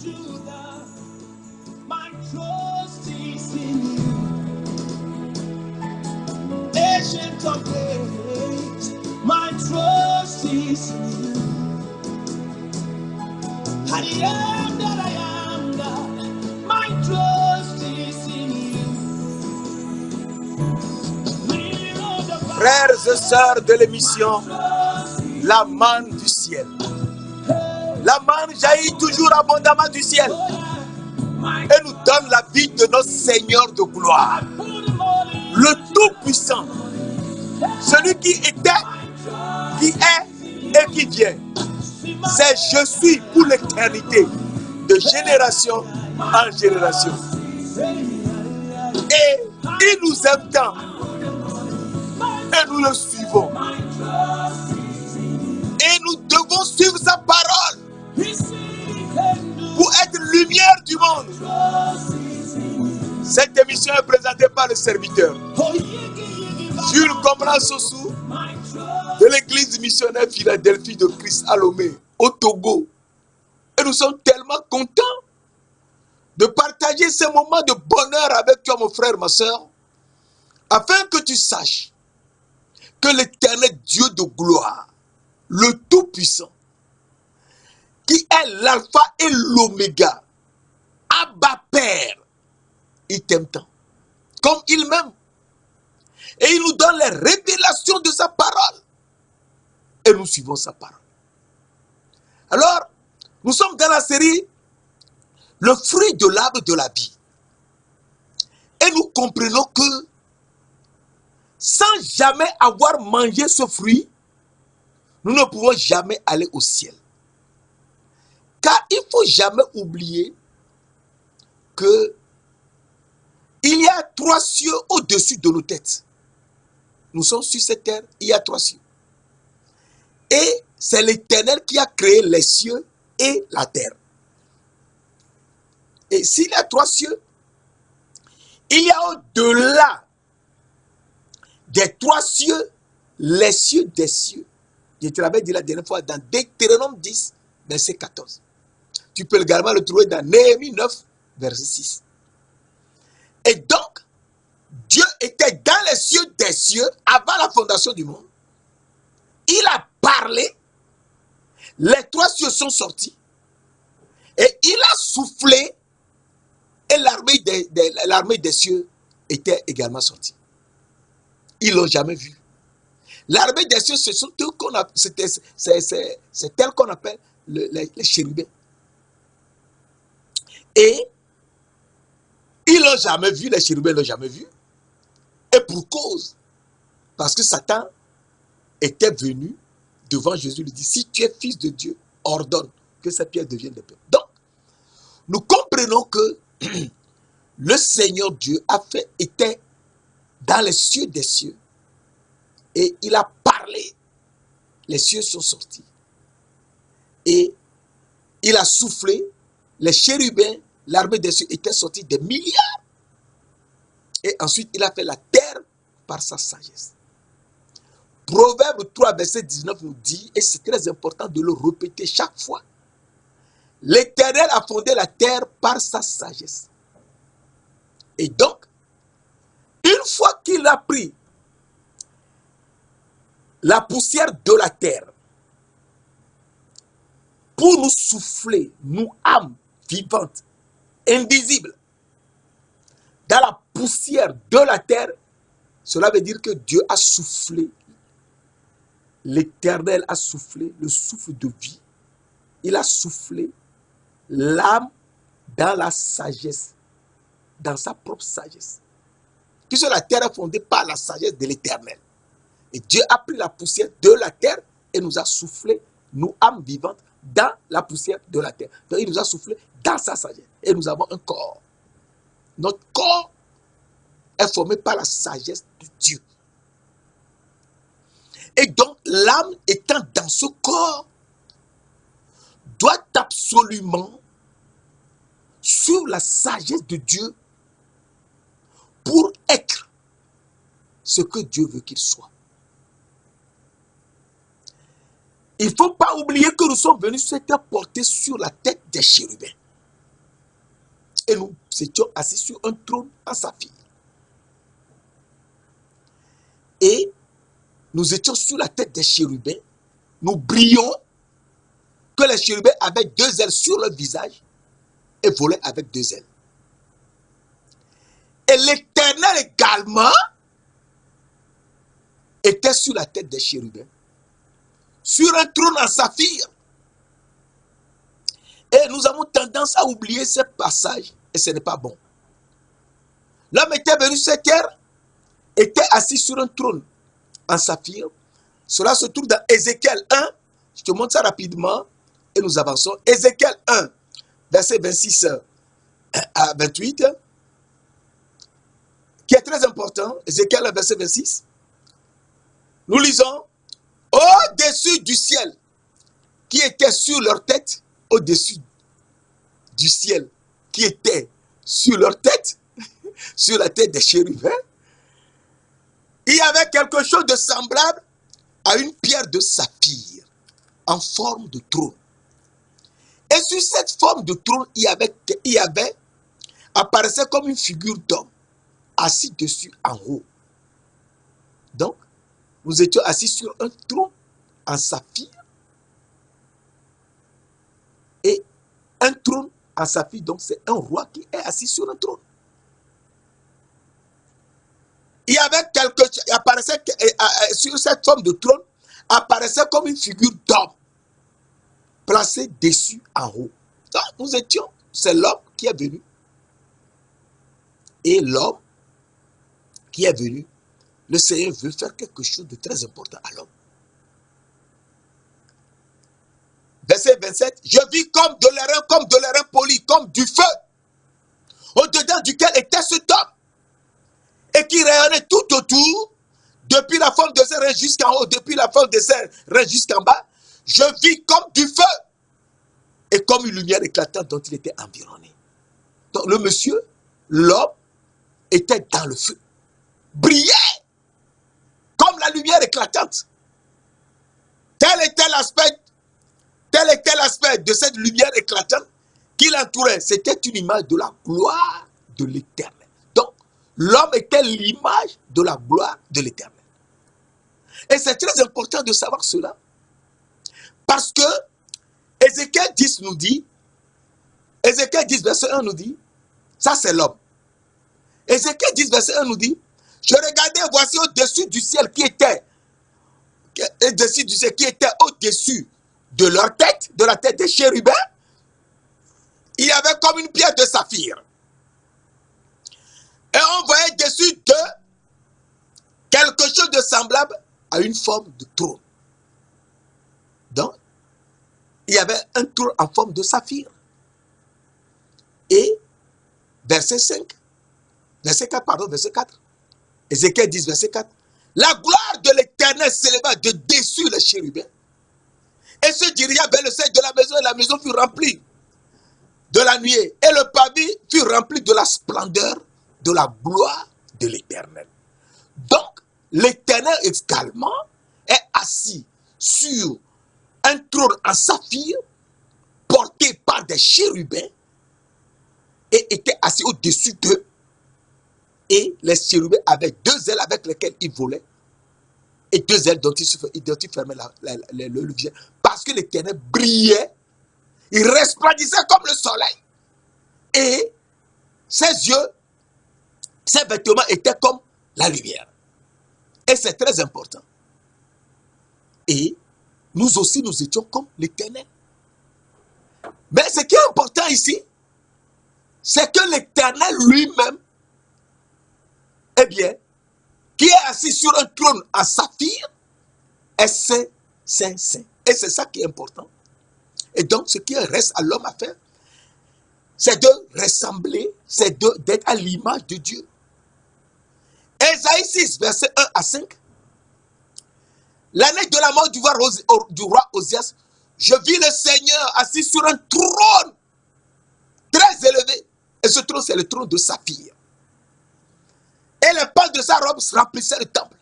Judah, my trust is in you. Ancient of days, my trust is in you. I am that I am God, my trust is in you. Frères et sœurs de l'émission, la manne du ciel. La manne jaillit toujours abondamment du ciel et nous donne la vie de notre Seigneur de gloire, le Tout-Puissant, celui qui était, qui est et qui vient. C'est je suis pour l'éternité, de génération en génération. Et il nous aime tant et nous le suivons. Et nous devons suivre sa parole pour être lumière du monde. Cette émission est présentée par le serviteur Jules Komran Sossou de l'église missionnaire Philadelphie de Christ à Lomé, au Togo. Et nous sommes tellement contents de partager ces moments de bonheur avec toi, mon frère, ma soeur, afin que tu saches que l'Éternel Dieu de gloire, le Tout-Puissant, qui est l'alpha et l'oméga, Abba Père, il t'aime tant, comme il m'aime. Et il nous donne les révélations de sa parole. Et nous suivons sa parole. Alors, nous sommes dans la série le fruit de l'arbre de la vie. Et nous comprenons que sans jamais avoir mangé ce fruit, nous ne pouvons jamais aller au ciel. Car il ne faut jamais oublier que il y a 3 cieux au-dessus de nos têtes. Nous sommes sur cette terre, il y a 3 cieux. Et c'est l'Éternel qui a créé les cieux et la terre. Et s'il y a 3 cieux, il y a au-delà des 3 cieux, les cieux des cieux. Je te l'avais dit la dernière fois dans Deutéronome 10, verset 14. Tu peux également le trouver dans Néhémie 9, verset 6. Et donc, Dieu était dans les cieux des cieux avant la fondation du monde. Il a parlé, les 3 cieux sont sortis, et il a soufflé, et l'armée des cieux était également sortie. Ils ne l'ont jamais vu. L'armée des cieux, c'est tel qu'on appelle les chérubins. Et ils ne l'ont jamais vu, les chérubins ne l'ont jamais vu. Et pour cause, parce que Satan était venu devant Jésus, il dit, si tu es fils de Dieu, ordonne que cette pierre devienne des pains. Donc, nous comprenons que le Seigneur Dieu était dans les cieux des cieux. Et il a parlé. Les cieux sont sortis. Et il a soufflé. Les chérubins, l'armée des cieux était sortie des milliards. Et ensuite, il a fait la terre par sa sagesse. Proverbe 3, verset 19 nous dit, et c'est très important de le répéter chaque fois, l'Éternel a fondé la terre par sa sagesse. Et donc, une fois qu'il a pris la poussière de la terre pour nous souffler, nous âmes vivantes, invisibles, dans la poussière de la terre, cela veut dire que Dieu a soufflé, l'Éternel a soufflé le souffle de vie. Il a soufflé l'âme dans la sagesse, dans sa propre sagesse. Puisque la terre est fondée par la sagesse de l'Éternel. Et Dieu a pris la poussière de la terre et nous a soufflé, nous âmes vivantes, dans la poussière de la terre. Donc il nous a soufflé dans sa sagesse. Et nous avons un corps. Notre corps est formé par la sagesse de Dieu. Et donc l'âme étant dans ce corps doit absolument suivre la sagesse de Dieu pour être ce que Dieu veut qu'il soit. Il ne faut pas oublier que nous sommes venus sur cette terre porter sur la tête des chérubins. Et nous étions assis sur un trône en saphir. Et nous étions sur la tête des chérubins. Nous brillions, que les chérubins avaient 2 ailes sur leur visage et volaient avec 2 ailes. Et l'Éternel également était sur la tête des chérubins, sur un trône en saphir. Et nous avons tendance à oublier ce passage, et ce n'est pas bon. L'homme était venu sur terre, était assis sur un trône en saphir. Cela se trouve dans Ézéchiel 1. Je te montre ça rapidement et nous avançons. Ézéchiel 1, verset 26 à 28, qui est très important. Ézéchiel 1, verset 26. Nous lisons: au-dessus du ciel, qui était sur leur tête, au-dessus du ciel, qui était sur leur tête, sur la tête des chérubins, il y avait quelque chose de semblable à une pierre de saphir en forme de trône. Et sur cette forme de trône, il y avait apparaissait comme une figure d'homme assis dessus en haut. Donc, nous étions assis sur un trône en saphir. Et un trône en saphir, donc c'est un roi qui est assis sur un trône. Il y avait quelque chose, il apparaissait sur cette forme de trône, apparaissait comme une figure d'homme placée dessus en haut. Donc, nous étions, c'est l'homme qui est venu. Et l'homme qui est venu, le Seigneur veut faire quelque chose de très important à l'homme. Verset 27, je vis comme de l'airain poli, comme du feu, au-dedans duquel était cet homme, et qui rayonnait tout autour, depuis la forme de ses reins jusqu'en haut, depuis la forme de ses reins jusqu'en bas. Je vis comme du feu, et comme une lumière éclatante dont il était environné. Donc le monsieur, l'homme, était dans le feu, brillait comme la lumière éclatante. Tel était l'aspect de cette lumière éclatante qui l'entourait. C'était une image de la gloire de l'Éternel. Donc, l'homme était l'image de la gloire de l'Éternel. Et c'est très important de savoir cela. Parce que Ézéchiel 10 nous dit, Ézéchiel 10 verset 1 nous dit, ça c'est l'homme. Ézéchiel 10 verset 1 nous dit, je regardais, voici au-dessus du ciel qui était au-dessus de leur tête, de la tête des chérubins, il y avait comme une pierre de saphir. Et on voyait dessus d'eux quelque chose de semblable à une forme de trône. Donc, il y avait un trône en forme de saphir. Et, verset 4, Ézéchiel 10, verset 4, la gloire de l'Éternel s'éleva de dessus les chérubins et se dirigea vers le seuil de la maison, et la maison fut remplie de la nuée, et le pavé fut rempli de la splendeur de la gloire de l'Éternel. Donc, l'Éternel également est assis sur un trône en saphir porté par des chérubins et était assis au-dessus d'eux. Et les chérubins avaient 2 ailes avec lesquelles ils volaient et 2 ailes dont ils fermaient le visage. Parce que l'Éternel brillait, il resplendissait comme le soleil. Et ses yeux, ses vêtements étaient comme la lumière. Et c'est très important. Et nous aussi, nous étions comme l'Éternel. Mais ce qui est important ici, c'est que l'Éternel lui-même, eh bien, qui est assis sur un trône en saphir, est saint, saint, saint. Et c'est ça qui est important. Et donc, ce qui reste à l'homme à faire, c'est de ressembler, c'est d'être à l'image de Dieu. Ésaïe 6, verset 1 à 5. L'année de la mort du roi Osias, je vis le Seigneur assis sur un trône très élevé. Et ce trône, c'est le trône de saphir. Et les pans de sa robe remplissaient le temple.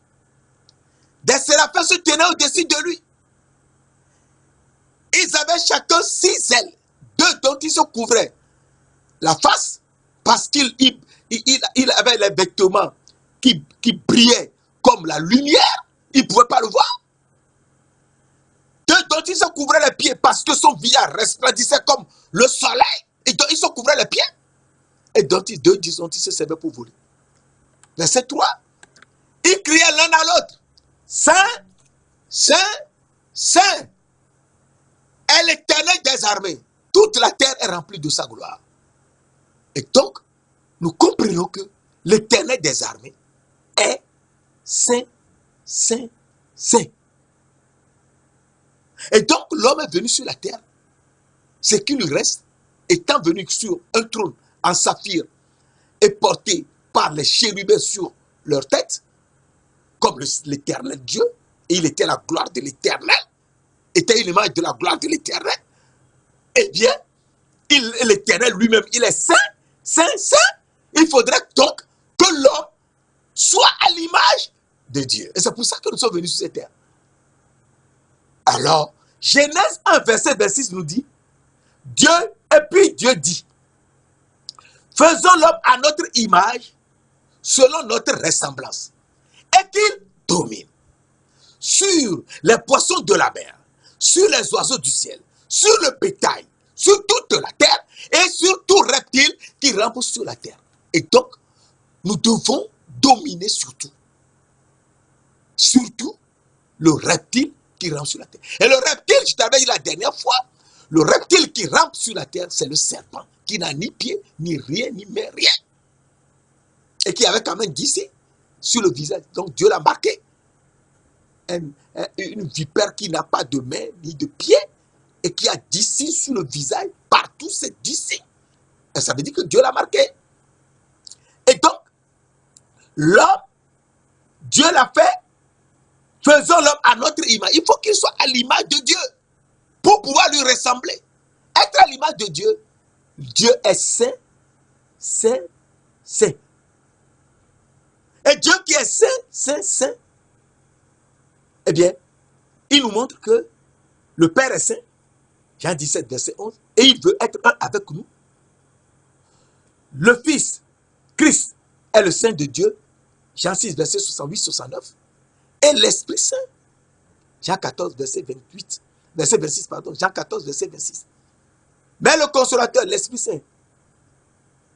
Des séraphins se tenaient au-dessus de lui. Ils avaient chacun 6 ailes, 2 dont ils se couvraient la face parce qu'il avait les vêtements qui brillaient comme la lumière, il ne pouvait pas le voir. Dont il se couvrait les pieds parce que son visage resplendissait comme le soleil. Et donc il se couvrait les pieds. Et dont il se servait pour voler. Verset 3. Ils criaient l'un à l'autre. Saint, Saint, Saint est l'Éternel des armées. Toute la terre est remplie de sa gloire. Et donc, nous comprenons que l'Éternel des armées est Saint, Saint, Saint. Et donc, l'homme est venu sur la terre. Ce qui lui reste, étant venu sur un trône en saphir et porté par les chérubins sur leur tête, comme l'Éternel Dieu, et il était la gloire de l'Éternel, était une image de la gloire de l'Éternel, eh bien, l'Éternel lui-même, il est saint, saint, saint. Il faudrait donc que l'homme soit à l'image de Dieu. Et c'est pour ça que nous sommes venus sur cette terre. Alors, Genèse 1, verset 26 nous dit, Dieu, et puis Dieu dit, faisons l'homme à notre image, selon notre ressemblance, et qu'il domine sur les poissons de la mer, sur les oiseaux du ciel, sur le bétail, sur toute la terre, et sur tout reptile qui rampe sur la terre. Et donc, nous devons dominer surtout. Surtout le reptile qui rampe sur la terre. Et le reptile, je t'avais dit la dernière fois, le reptile qui rampe sur la terre, c'est le serpent, qui n'a ni pied, ni rien, ni main, rien. Et qui avait quand même 10 sur le visage. Donc Dieu l'a marqué. Une vipère qui n'a pas de main, ni de pied, et qui a 10 sur le visage, partout c'est 10. Et ça veut dire que Dieu l'a marqué. Et donc, l'homme, Dieu l'a fait, faisons l'homme à notre image. Il faut qu'il soit à l'image de Dieu pour pouvoir lui ressembler. Être à l'image de Dieu, Dieu est saint, saint, saint. Et Dieu qui est saint, saint, saint, eh bien, il nous montre que le Père est saint, Jean 17, verset 11, et il veut être un avec nous. Le Fils, Christ, est le Saint de Dieu, Jean 6, verset 68, 69. Et l'Esprit Saint, Jean 14, verset 28, verset 26, pardon, Jean 14, verset 26. Mais le Consolateur, l'Esprit Saint,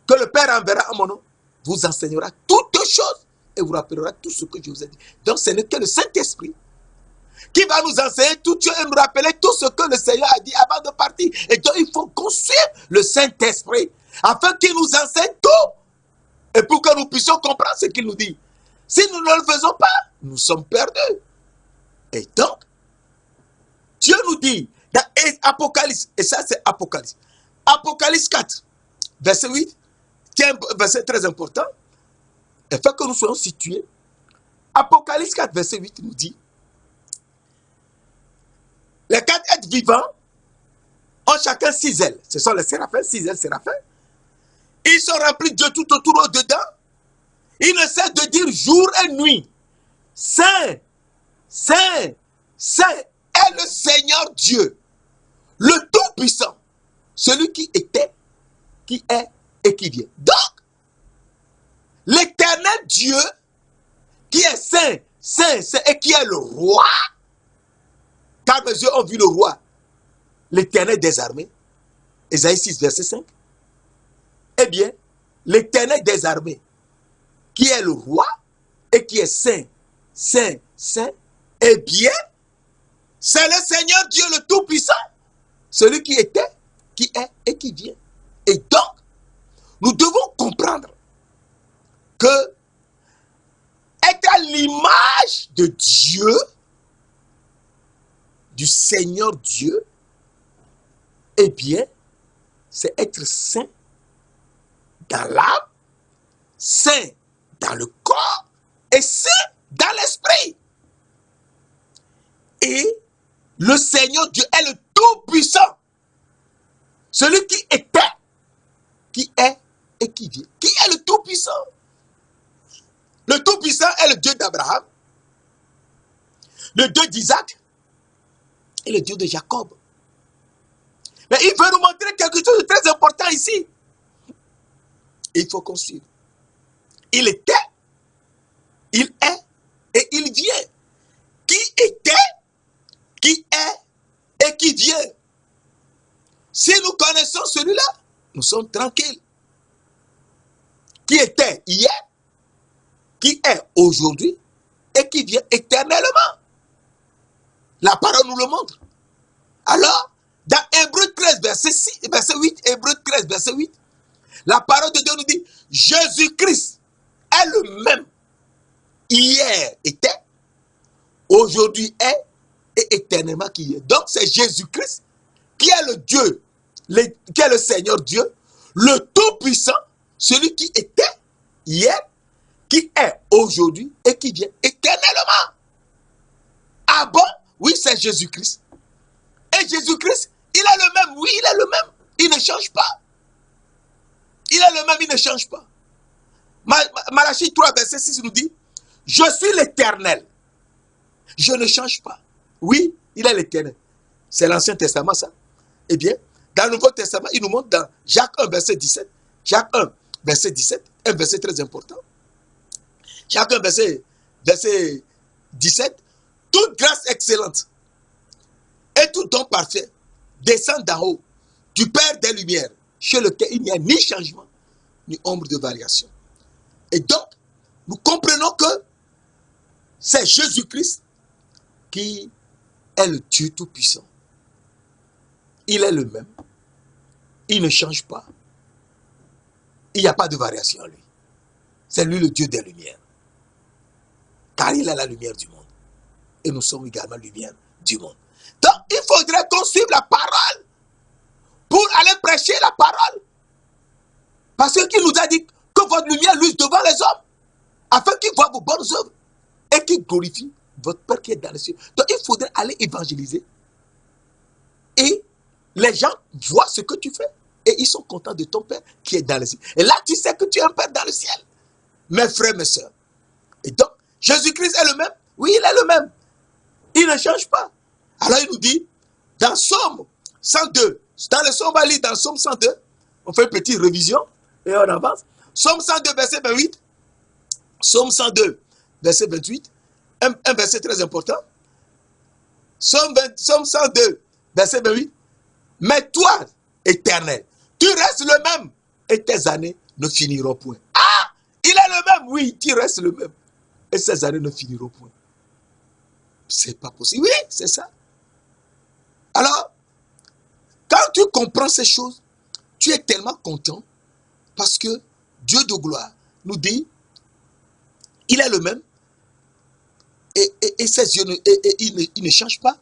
que le Père enverra en mon nom, vous enseignera toutes choses et vous rappellera tout ce que je vous ai dit. Donc ce n'est que le Saint-Esprit qui va nous enseigner tout et nous rappeler tout ce que le Seigneur a dit avant de partir. Et donc il faut construire le Saint-Esprit afin qu'il nous enseigne tout et pour que nous puissions comprendre ce qu'il nous dit. Si nous ne le faisons pas, nous sommes perdus. Et donc, Dieu nous dit dans Apocalypse, et ça c'est Apocalypse, Apocalypse 4, verset 8, qui est un verset très important, et fait que nous soyons situés. Apocalypse 4, verset 8 nous dit, les 4 êtres vivants ont chacun 6 ailes. Ce sont les séraphins, 6 ailes séraphins. Ils sont remplis de Dieu tout autour au-dedans. Ils ne cessent de dire jour et nuit, Saint, Saint, Saint est le Seigneur Dieu, le Tout-Puissant, celui qui était, qui est et qui vient. Donc, l'Éternel Dieu, qui est Saint, Saint, Saint et qui est le roi, car mes yeux ont vu le roi, l'Éternel des armées, Ésaïe 6, verset 5. Eh bien, l'Éternel des armées, qui est le roi et qui est saint, saint, saint, eh bien, c'est le Seigneur Dieu le Tout-Puissant, celui qui était, qui est et qui vient. Et donc, nous devons comprendre que être à l'image de Dieu, du Seigneur Dieu, eh bien, c'est être saint dans l'âme, saint dans le corps et saint dans l'esprit. Et le Seigneur Dieu est le Tout-Puissant, celui qui était, qui est et qui vient. Qui est le Tout-Puissant? Le Tout-Puissant est le Dieu d'Abraham, le Dieu d'Isaac et le Dieu de Jacob. Mais il veut nous montrer quelque chose de très important ici. Et il faut qu'on suive. Il était, il est et il vient. Qui était, qui est et qui vient. Si nous connaissons celui-là, nous sommes tranquilles. Qui était hier, qui est aujourd'hui et qui vient éternellement. La parole nous le montre. Alors, dans Hébreux 13, verset 8, Hébreux 13, verset 8, la parole de Dieu nous dit, Jésus-Christ est le même. Hier était, aujourd'hui est et éternellement qui est. Donc c'est Jésus-Christ qui est le Dieu, qui est le Seigneur Dieu, le Tout-Puissant, celui qui était hier, qui est aujourd'hui et qui vient éternellement. Ah bon? Oui, c'est Jésus-Christ. Et Jésus-Christ, il est le même. Oui, il est le même. Il ne change pas. Il est le même, il ne change pas. Malachie 3, verset 6 nous dit, je suis l'Éternel. Je ne change pas. Oui, il est l'Éternel. C'est l'Ancien Testament, ça. Eh bien, dans le Nouveau Testament, il nous montre dans Jacques 1, verset 17. Jacques 1, verset 17, un verset très important. Jacques 1, verset 17. Toute grâce excellente et tout don parfait descend d'en haut, du Père des Lumières, chez lequel il n'y a ni changement, ni ombre de variation. Et donc, nous comprenons que c'est Jésus-Christ qui est le Dieu Tout-Puissant. Il est le même. Il ne change pas. Il n'y a pas de variation en lui. C'est lui le Dieu des Lumières. Car il est la lumière du monde. Et nous sommes également lumière du monde. Donc, il faudrait qu'on suive la parole pour aller prêcher la parole. Parce qu'il nous a dit que votre lumière luise devant les hommes, afin qu'ils voient vos bonnes œuvres et qu'ils glorifient votre Père qui est dans les cieux. Donc, il faudrait aller évangéliser. Et les gens voient ce que tu fais. Et ils sont contents de ton Père qui est dans les cieux. Et là, tu sais que tu es un Père dans le ciel. Mes frères, mes sœurs. Et donc, Jésus-Christ est le même. Oui, il est le même. Il ne change pas. Alors, il nous dit, dans Somme 102, dans le Somme, on va lire dans Somme 102, on fait une petite révision et on avance. Somme 102, verset 28. Somme 102, verset 28. Un verset très important. Somme 102, verset 28. Mais toi, Éternel, tu restes le même et tes années ne finiront point. Ah, il est le même, oui, tu restes le même et ces années ne finiront point. C'est pas possible. Oui, c'est ça. Alors, quand tu comprends ces choses, tu es tellement content parce que Dieu de gloire nous dit, il est le même et ses yeux il ne change pas.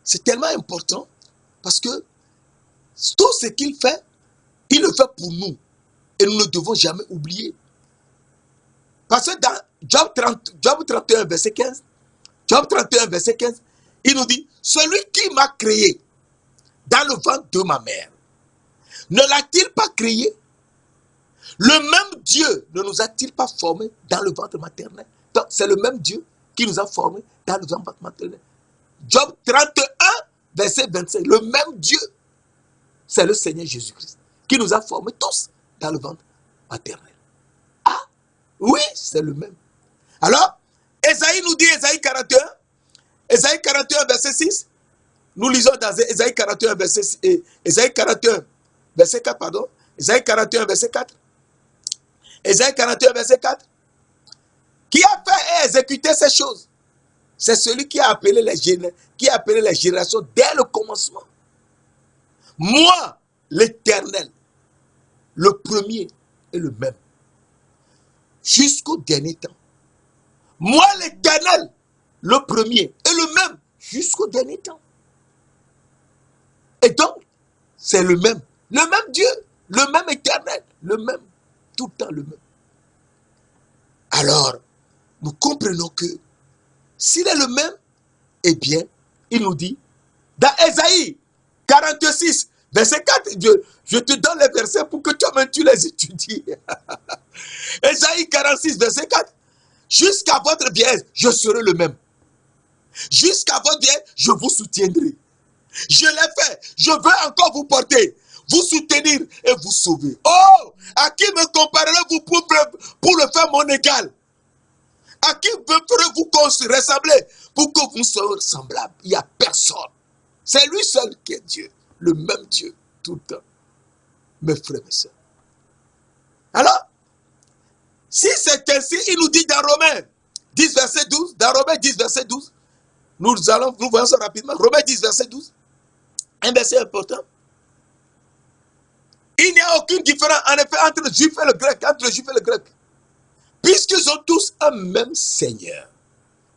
C'est tellement important parce que tout ce qu'il fait, il le fait pour nous et nous ne devons jamais oublier. Parce que dans Job 31, verset 15, Job 31, verset 15, il nous dit, celui qui m'a créé dans le ventre de ma mère, ne l'a-t-il pas créé? Le même Dieu ne nous a-t-il pas formés dans le ventre maternel? Donc, c'est le même Dieu qui nous a formés dans le ventre maternel. Job 31, verset 25, le même Dieu, c'est le Seigneur Jésus-Christ, qui nous a formés tous dans le ventre maternel. Ah, oui, c'est le même. Alors, Ésaïe nous dit, Ésaïe 41, verset 6, nous lisons dans Ésaïe 41, Ésaïe 41, verset 4, pardon, Ésaïe 41, verset 4. Ésaïe 41, verset 4. Qui a fait et exécuté ces choses? C'est celui qui a appelé les générations dès le commencement. Moi, l'Éternel, le premier et le même, jusqu'au dernier temps. Moi, l'Éternel, le premier et le même, jusqu'au dernier temps. Et donc, c'est le même Dieu, le même Éternel, le même, tout le temps le même. Alors, nous comprenons que s'il est le même, eh bien, il nous dit, dans Ésaïe 46, verset 4, je te donne les versets pour que toi-même tu les étudies. Ésaïe 46, verset 4, jusqu'à votre vieillesse, je serai le même. Jusqu'à votre vieillesse, je vous soutiendrai. Je l'ai fait, je veux encore vous porter. vous soutenir et vous sauver. Oh, à qui me comparerez-vous pour le faire mon égal? À qui ferez-vous ressembler pour que vous soyez semblables? Il n'y a personne. C'est lui seul qui est Dieu, le même Dieu, tout le temps. Mes frères et sœurs. Alors, si c'est ainsi, il nous dit dans Romains 10, verset 12, dans Romains 10, verset 12, nous voyons ça rapidement. Romains 10, verset 12, un verset important. Il n'y a aucune différence, en effet, entre le juif et le grec, puisqu'ils ont tous un même Seigneur,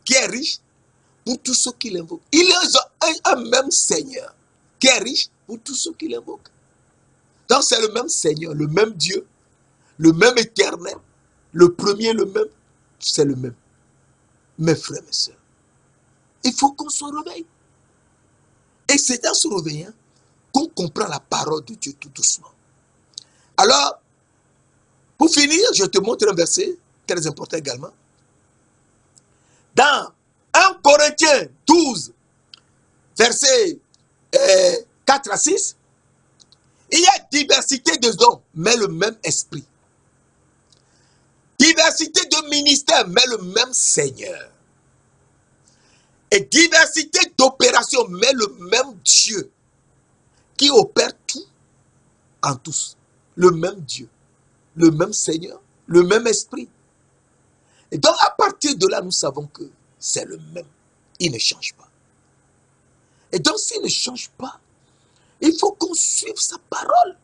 qui est riche pour tous ceux qui l'invoquent. Ils ont un même Seigneur, qui est riche pour tous ceux qui l'invoquent. Donc c'est le même Seigneur, le même Dieu, le même éternel, le premier, le même, c'est le même. Mes frères, mes sœurs, il faut qu'on se réveille. Et c'est en se réveillant qu'on comprend la parole de Dieu tout doucement. Alors, pour finir, je te montre un verset très important également. Dans 1 Corinthiens 12, versets 4 à 6, il y a diversité de dons, mais le même esprit. Diversité de ministères, mais le même Seigneur. Et diversité d'opérations, mais le même Dieu qui opère tout en tous. Le même Dieu, le même Seigneur, le même esprit. Et donc à partir de là, nous savons que c'est le même. Il ne change pas. Et donc s'il ne change pas, il faut qu'on suive sa parole.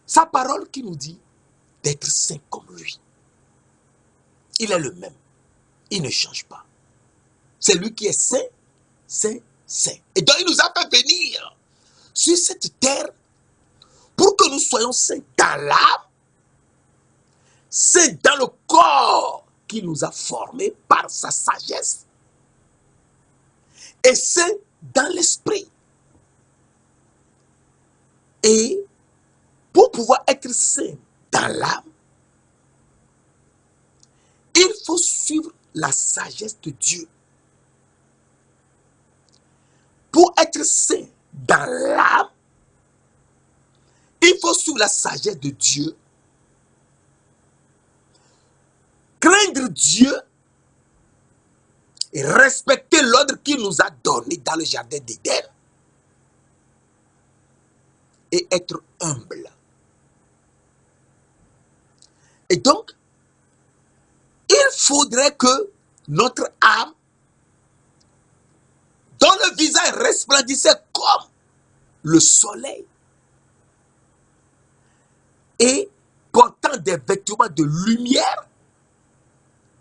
Sa parole qui nous dit d'être saint comme lui. Il est le même. Il ne change pas. C'est lui qui est saint, saint, saint. Et donc il nous a fait venir sur cette terre pour que nous soyons saints dans l'âme, saints dans le corps qui nous a formés par sa sagesse, et saints dans l'esprit. Et pour pouvoir être saint dans l'âme, il faut suivre la sagesse de Dieu. Pour être saint dans l'âme, il faut suivre la sagesse de Dieu, craindre Dieu et respecter l'ordre qu'il nous a donné dans le jardin d'Éden et être humble. Et donc, il faudrait que notre âme, dont le visage resplendissait comme le soleil, et portant des vêtements de lumière,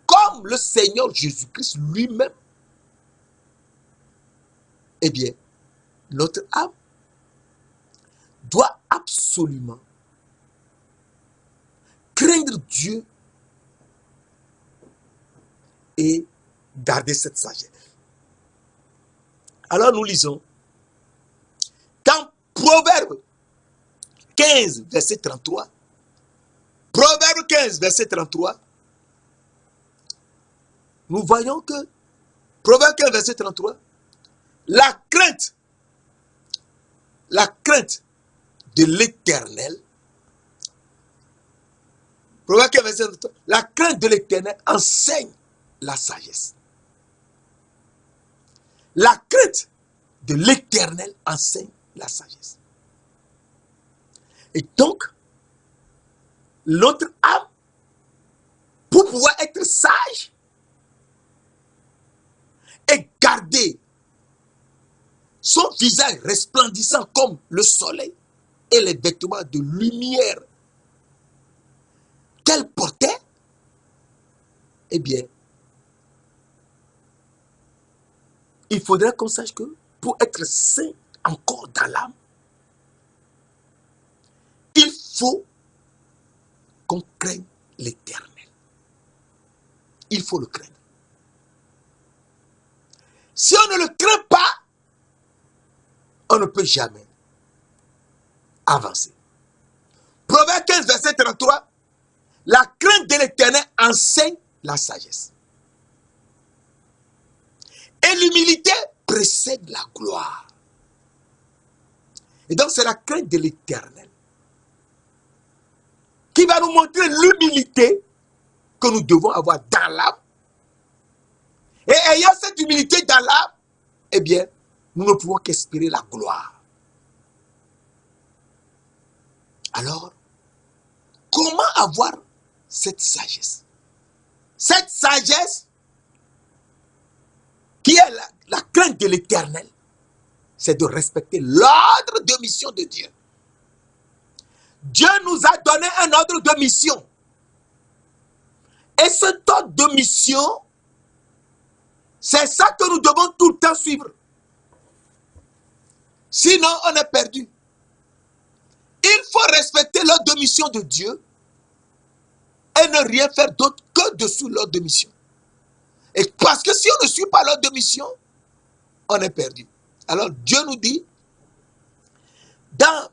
comme le Seigneur Jésus-Christ lui-même, eh bien, notre âme doit absolument craindre Dieu et garder cette sagesse. Alors nous lisons, dans Proverbe 15, verset 33, Proverbe 15, verset 33, nous voyons que, Proverbe 15, verset 33, la crainte de l'Éternel, Proverbe 15, verset 33, la crainte de l'Éternel enseigne la sagesse. La crainte de l'Éternel enseigne la sagesse. Et donc, notre âme, pour pouvoir être sage et garder son visage resplendissant comme le soleil et les vêtements de lumière qu'elle portait, eh bien, il faudrait qu'on sache que pour être saint encore dans l'âme, il faut qu'on craigne l'Éternel. Il faut le craindre. Si on ne le craint pas, on ne peut jamais avancer. Proverbe 15, verset 33, la crainte de l'Éternel enseigne la sagesse. Et l'humilité précède la gloire. Et donc, c'est la crainte de l'Éternel qui va nous montrer l'humilité que nous devons avoir dans l'âme. Et ayant cette humilité dans l'âme, eh bien, nous ne pouvons qu'espérer la gloire. Alors, comment avoir cette sagesse? Cette sagesse qui est la crainte de l'Éternel, c'est de respecter l'ordre de mission de Dieu. Dieu nous a donné un ordre de mission. Et cet ordre de mission, c'est ça que nous devons tout le temps suivre. Sinon, on est perdu. Il faut respecter l'ordre de mission de Dieu et ne rien faire d'autre que dessous l'ordre de mission. Et parce que si on ne suit pas l'ordre de mission, on est perdu. Alors Dieu nous dit, dans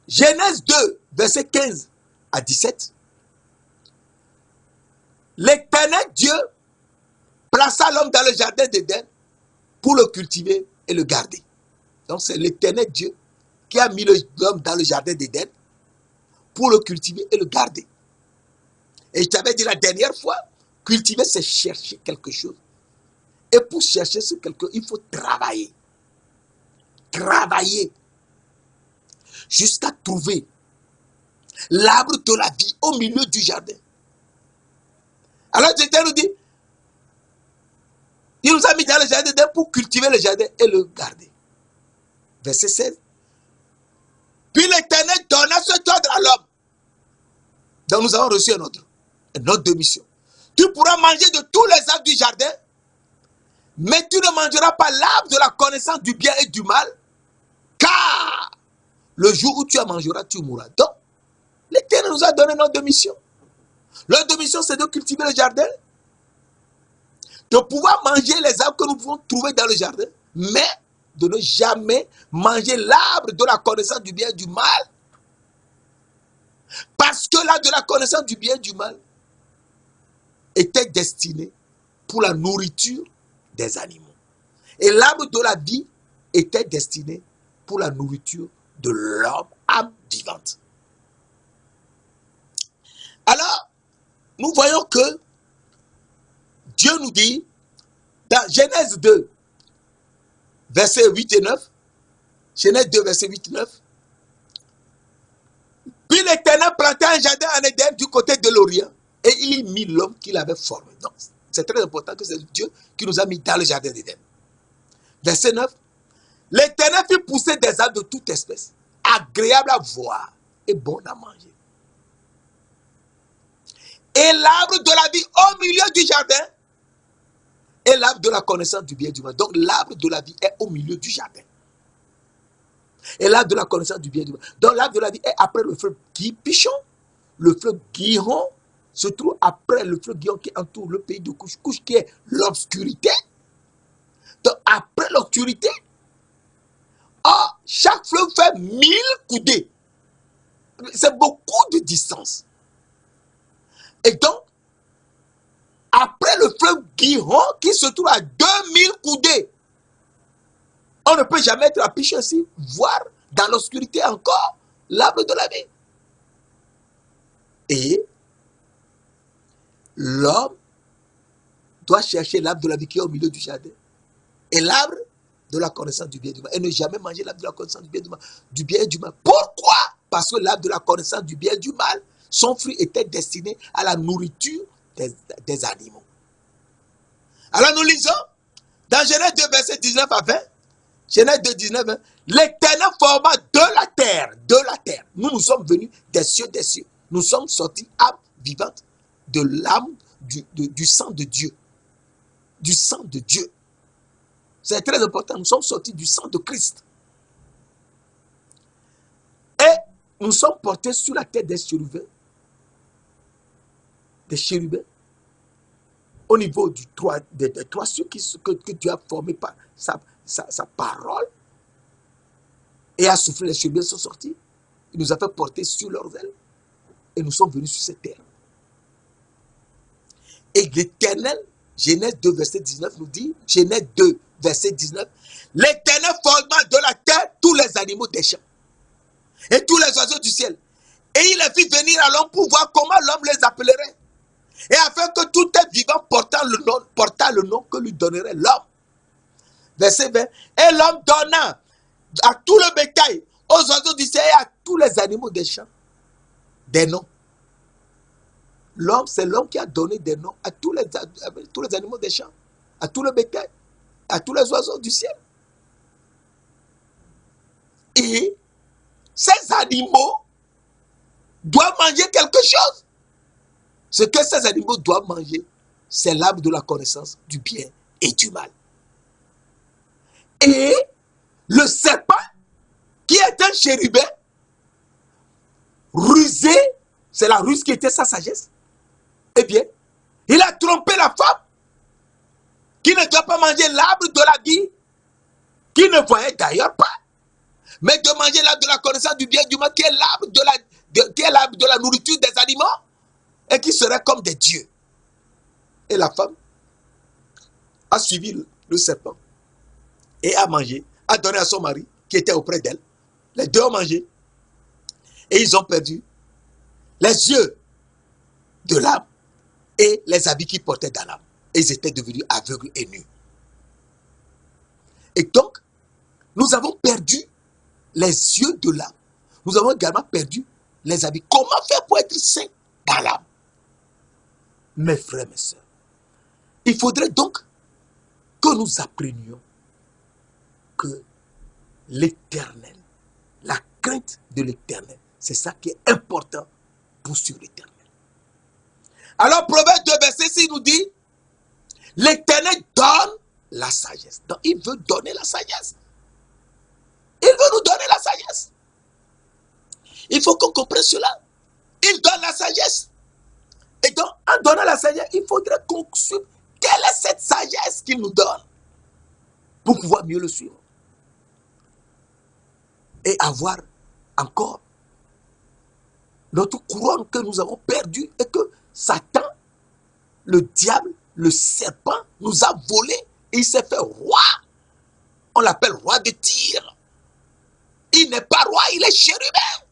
Genèse 2, versets 15 à 17, l'Éternel Dieu plaça l'homme dans le jardin d'Éden pour le cultiver et le garder. Donc c'est l'Éternel Dieu qui a mis l'homme dans le jardin d'Éden pour le cultiver et le garder. Et je t'avais dit la dernière fois, cultiver c'est chercher quelque chose. Et pour chercher ce quelque chose, il faut travailler. Travailler. Jusqu'à trouver l'arbre de la vie au milieu du jardin. Alors Dieu nous dit, il nous a mis dans le jardin d'Éden pour cultiver le jardin et le garder. Verset 16. Puis l'Éternel donna cet ordre à l'homme. Donc nous avons reçu un ordre de mission. Tu pourras manger de tous les arbres du jardin, mais tu ne mangeras pas l'arbre de la connaissance du bien et du mal, car le jour où tu en mangeras, tu mourras. Donc, l'Éternel nous a donné notre mission. Notre mission, c'est de cultiver le jardin, de pouvoir manger les arbres que nous pouvons trouver dans le jardin, mais de ne jamais manger l'arbre de la connaissance du bien et du mal, parce que l'arbre de la connaissance du bien et du mal était destiné pour la nourriture des animaux. Et l'arbre de la vie était destiné pour la nourriture de l'homme, âme vivante. Alors, nous voyons que Dieu nous dit, dans Genèse 2, versets 8 et 9, Genèse 2, versets 8 et 9, puis l'Éternel planta un jardin en Éden du côté de l'Orient, et il y mit l'homme qu'il avait formé. Donc, c'est très important que c'est Dieu qui nous a mis dans le jardin d'Éden. Verset 9. L'Éternel fit pousser des arbres de toute espèce, agréables à voir et bons à manger. Et l'arbre de la vie au milieu du jardin, et l'arbre de la connaissance du bien et du mal. Donc l'arbre de la vie est au milieu du jardin. Et l'arbre de la connaissance du bien et du mal. Donc l'arbre de la vie est après le fleuve Pichon. Le fleuve Gihon se trouve après le fleuve Gihon qui entoure le pays de Couche, qui est l'obscurité. Donc après l'obscurité, chaque fleuve fait 1000 coudées. C'est beaucoup de distance. Et donc, après le fleuve Gihon qui se trouve à 2000 coudées, on ne peut jamais être à Pichon ici, voir dans l'obscurité encore l'arbre de la vie. Et l'homme doit chercher l'arbre de la vie qui est au milieu du jardin. Et l'arbre de la connaissance du bien et du mal. Et ne jamais manger l'arbre de la connaissance du bien et du mal. Pourquoi? Parce que l'arbre de la connaissance du bien et du mal, son fruit était destiné à la nourriture des animaux. Alors nous lisons dans Genèse 2, verset 19 à 20. Genèse 2, 19, 20. L'Éternel forma de la terre. Nous sommes venus des cieux. Nous sommes sortis âme vivante de l'âme, du sang de Dieu. Du sang de Dieu. C'est très important. Nous sommes sortis du sang de Christ. Et nous sommes portés sur la tête des chérubins. Au niveau des trois cieux que Dieu a formés par sa parole. Et a soufflé, les chérubins sont sortis. Il nous a fait porter sur leurs ailes. Et nous sommes venus sur cette terre. Et l'Éternel, Genèse 2, verset 19 nous dit, Genèse 2, verset 19, l'Éternel forma de la terre tous les animaux des champs et tous les oiseaux du ciel. Et il les fit venir à l'homme pour voir comment l'homme les appellerait. Et afin que tout être vivant porta le nom que lui donnerait l'homme. Verset 20. Et l'homme donna à tout le bétail, aux oiseaux du ciel et à tous les animaux des champs des noms. L'homme, c'est l'homme qui a donné des noms à tous les animaux des champs, à tout le bétail, à tous les oiseaux du ciel. Et ces animaux doivent manger quelque chose. Ce que ces animaux doivent manger, c'est l'arbre de la connaissance du bien et du mal. Et le serpent, qui est un chérubin, rusé, c'est la ruse qui était sa sagesse. Eh bien, il a trompé la femme qui ne doit pas manger l'arbre de la vie, qui ne voyait d'ailleurs pas, mais de manger l'arbre de la connaissance du bien et du mal, qui est l'arbre de la nourriture des animaux, et qui serait comme des dieux. Et la femme a suivi le serpent et a mangé, a donné à son mari qui était auprès d'elle. Les deux ont mangé et ils ont perdu les yeux de l'âme et les habits qu'ils portaient dans l'âme. Et ils étaient devenus aveugles et nus. Et donc, nous avons perdu les yeux de l'âme. Nous avons également perdu les habits. Comment faire pour être saint dans l'âme? Mes frères, mes sœurs, il faudrait donc que nous apprenions que l'éternel, la crainte de l'éternel, c'est ça qui est important pour suivre l'éternel. Alors, Proverbe 2, verset 6 nous dit, l'éternel donne la sagesse. Donc, il veut donner la sagesse. Il veut nous donner la sagesse. Il faut qu'on comprenne cela. Il donne la sagesse. Et donc, en donnant la sagesse, il faudrait qu'on suive quelle est cette sagesse qu'il nous donne pour pouvoir mieux le suivre. Et avoir encore notre couronne que nous avons perdue et que Satan, le diable, le serpent, nous a volé et il s'est fait roi. On l'appelle roi de Tyr. Il n'est pas roi, il est chérubin.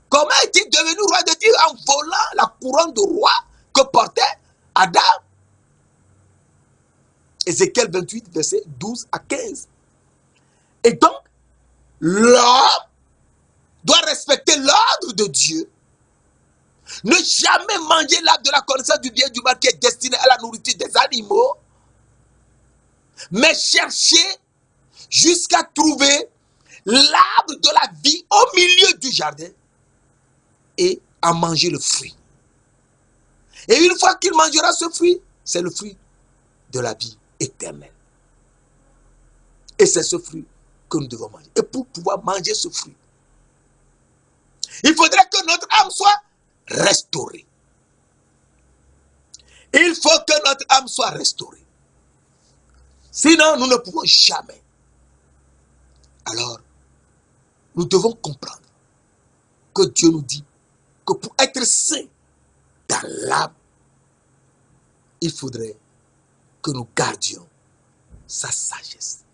Comment est-il devenu roi de Tyr en volant la couronne de roi que portait Adam? Ézéchiel 28, verset 12 à 15. Et donc, l'homme doit respecter l'ordre de Dieu. Ne jamais manger l'arbre de la connaissance du bien et du mal qui est destiné à la nourriture des animaux, mais chercher jusqu'à trouver l'arbre de la vie au milieu du jardin et à manger le fruit. Et une fois qu'il mangera ce fruit, c'est le fruit de la vie éternelle. Et c'est ce fruit que nous devons manger. Et pour pouvoir manger ce fruit, il faudrait que notre âme soit restaurée. Il faut que notre âme soit restaurée. Sinon, nous ne pouvons jamais. Alors, nous devons comprendre que Dieu nous dit que pour être saint dans l'âme, il faudrait que nous gardions sa sagesse.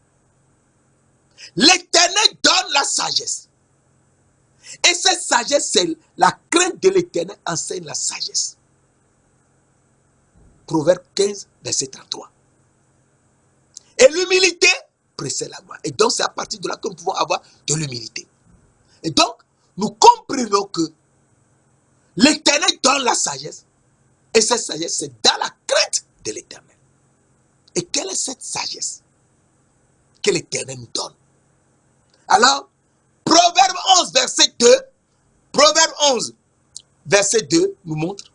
L'Éternel donne la sagesse. Et cette sagesse, c'est la crainte de l'Éternel enseigne la sagesse. Proverbe 15, verset 33. Et l'humilité précède la gloire. Et donc, c'est à partir de là que nous pouvons avoir de l'humilité. Et donc, nous comprenons que l'Éternel donne la sagesse. Et cette sagesse, c'est dans la crainte de l'Éternel. Et quelle est cette sagesse que l'Éternel nous donne? Alors, Proverbe 11, verset 2, Proverbe 11, verset 2 nous montre,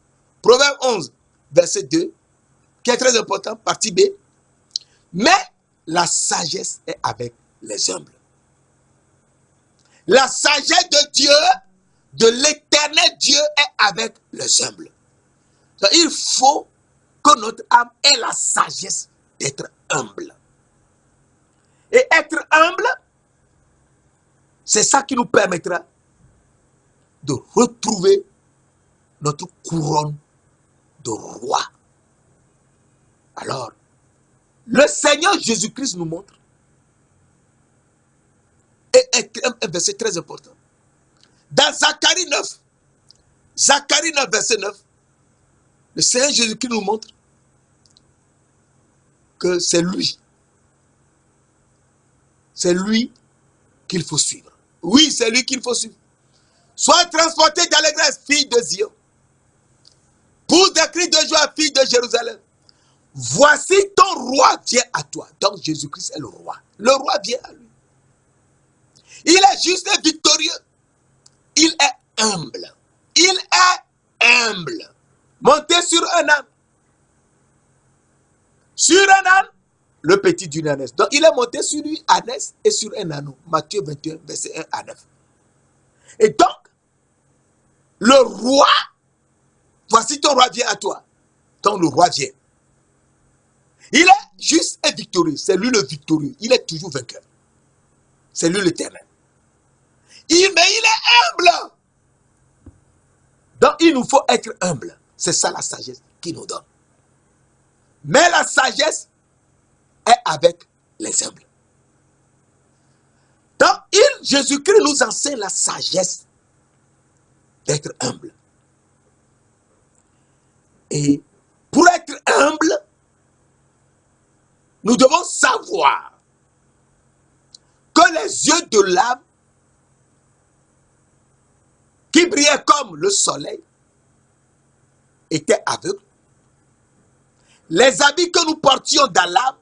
Proverbe 11, verset 2, qui est très important, partie B, mais la sagesse est avec les humbles. La sagesse de Dieu, de l'Éternel Dieu est avec les humbles. Donc, il faut que notre âme ait la sagesse d'être humble. Et être humble, c'est ça qui nous permettra de retrouver notre couronne de roi. Alors, le Seigneur Jésus-Christ nous montre, et un verset très important. Dans Zacharie 9, verset 9, le Seigneur Jésus-Christ nous montre que c'est lui. C'est lui qu'il faut suivre. Oui, c'est lui qu'il faut suivre. Sois transporté d'allégresse, fille de Zion. Pousse des cris de joie, fille de Jérusalem. Voici ton roi vient à toi. Donc Jésus-Christ est le roi. Le roi vient à lui. Il est juste et victorieux. Il est humble. Il est humble. Monté sur un âne. Sur un âne, le petit d'une ânesse. Donc il est monté sur lui, ânesse, et sur un anneau. Matthieu 21, verset 1 à 9. Et donc, le roi, voici ton roi vient à toi. Donc le roi vient. Il est juste et victorieux. C'est lui le victorieux. Il est toujours vainqueur. C'est lui l'éternel. Mais il est humble. Donc il nous faut être humble. C'est ça la sagesse qu'il nous donne. Mais la sagesse est avec les humbles. Donc Jésus-Christ nous enseigne la sagesse d'être humble. Et pour être humble, nous devons savoir que les yeux de l'âme qui brillaient comme le soleil étaient aveugles. Les habits que nous portions dans l'âme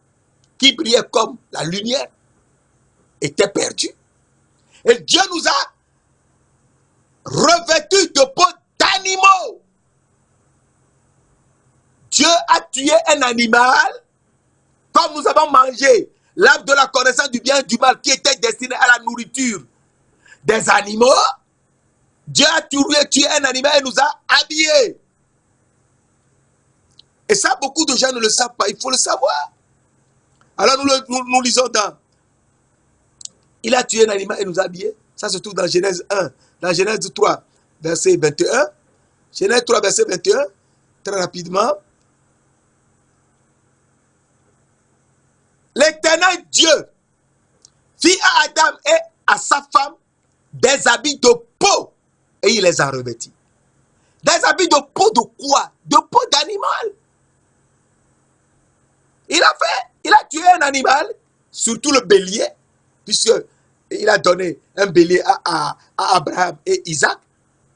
qui brillaient comme la lumière étaient perdus. Et Dieu nous a revêtus de peau d'animaux. Dieu a tué un animal comme nous avons mangé l'arbre de la connaissance du bien et du mal qui était destiné à la nourriture des animaux. Dieu a tué un animal et nous a habillés. Et ça, beaucoup de gens ne le savent pas. Il faut le savoir. Alors nous lisons dans il a tué un animal et nous a habillés. Ça se trouve dans Genèse 1, dans Genèse 3, verset 21. Genèse 3, verset 21, très rapidement. L'Éternel Dieu fit à Adam et à sa femme des habits de peau et il les a revêtis. Des habits de peau de quoi? De peau d'animal. Il a tué un animal, surtout le bélier, puisqu'il a donné un bélier à Abraham et Isaac,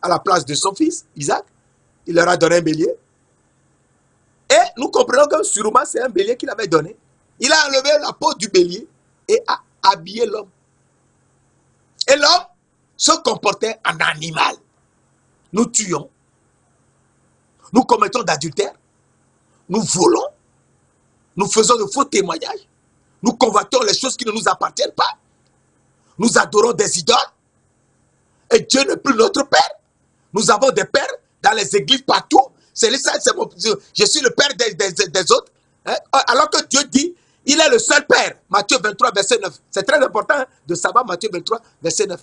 à la place de son fils, Isaac. Il leur a donné un bélier. Et nous comprenons que sûrement c'est un bélier qu'il avait donné. Il a enlevé la peau du bélier et a habillé l'homme. Et l'homme se comportait en animal. Nous tuons, nous commettons d'adultère, nous volons, nous faisons de faux témoignages, nous convoitons les choses qui ne nous appartiennent pas, nous adorons des idoles, et Dieu n'est plus notre Père. Nous avons des pères dans les églises partout. Je suis le Père des autres. Hein? Alors que Dieu dit, il est le seul Père. Matthieu 23, verset 9. C'est très important de savoir Matthieu 23, verset 9.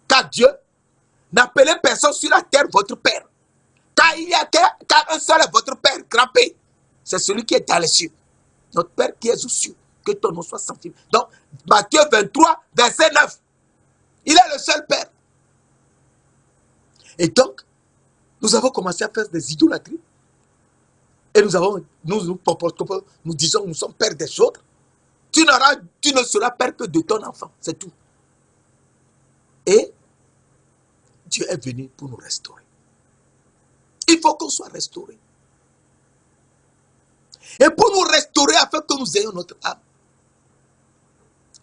Car Dieu n'appelez personne sur la terre votre Père. Car il y a qu'un seul est votre Père, grappé. C'est celui qui est dans les cieux. Notre Père qui est aux cieux. Que ton nom soit sanctifié. Donc, Matthieu 23, verset 9. Il est le seul Père. Et donc, nous avons commencé à faire des idolâtries. Et nous disons que nous sommes pères des autres. Tu ne seras père que de ton enfant. C'est tout. Et Dieu est venu pour nous restaurer. Il faut qu'on soit restauré. Et pour nous restaurer afin que nous ayons notre âme,